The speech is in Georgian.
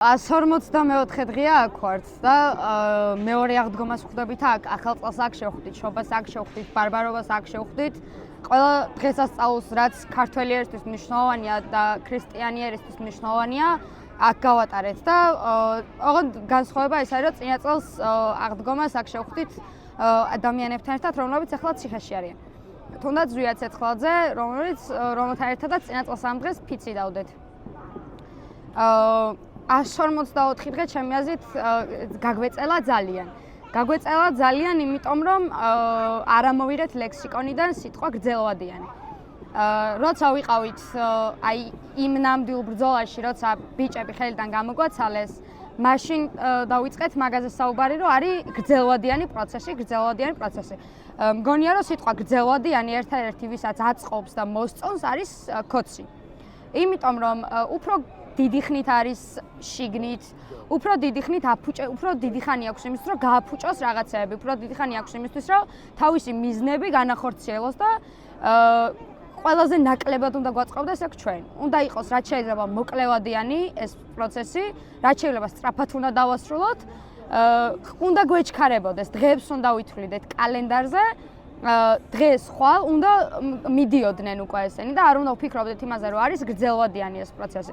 154 დღეა აქ ვართ და მეორე აღდგომას ხვდებით აქ, ახალ წელს აქ შევხვდით, შობას აქ შევხვდით, ბარბარობას აქ შევხვდით. ყველა დღესასწაულს, რაც ქართველი ერისთვის მნიშვნელოვანია და ქრისტიანი ერისთვის მნიშვნელოვანია, აქ გავატარეთ და ოღონდ განსხვავება ის არის, რომ წინა წელს აღდგომას აქ შევხვდით ადამიანებთან ერთად, რომლებიც ახლა ციხეში არიან. თუნდაც ზვია ცეცხლაძე, რომელთან ერთადაც წინა წელს ამ დღეს ფიცი დავდეთ. 144 დღე ჩემი აზრით გაგვეწელა ძალიან. გაგვეწელა ძალიან, იმიტომ რომ არ ამოვიდეთ ლექსიკონიდან სიტყვა გრძელვადიანი. როცა ვიყავით აი იმ ნამდვილ ბრძოლაში, როცა ბიჭები ხელიდან გამოგვაცალეს, მაშინ დავიწყეთ მაგაზე საუბარი, რომ არის გრძელვადიანი პროცესი. მგონია, რომ სიტყვა გრძელვადიანი ერთადერთი ვისაც აწყობს და მოსწონს არის ქოცი. იმიტომ რომ უფრო დიდი ხნით არის შიგნით, უფრო დიდი ხნით უფრო დიდი ხანი აქვს იმისთვის, რომ გააფუჭოს რაღაცეები, უფრო დიდი ხანი აქვს იმისთვის, რომ თავისი მიზნები განახორციელოს და ყველაზე ნაკლებად უნდა გვაწყობდეს აქ ჩვენ. უნდა იყოს რაც შეიძლება მოკლევადიანი ეს პროცესი, რაც შეიძლება სწრაფად უნდა დავასრულოთ, უნდა გვეჩქარებოდეს, დღეებს უნდა ვითვლიდეთ კალენდარზე. დღეს ხვალ უნდა მიდიოდნენ უკვე ესენი და არ უნდა ვფიქრობდეთ იმაზე, რომ არის გრძელვადიანი ეს პროცესი.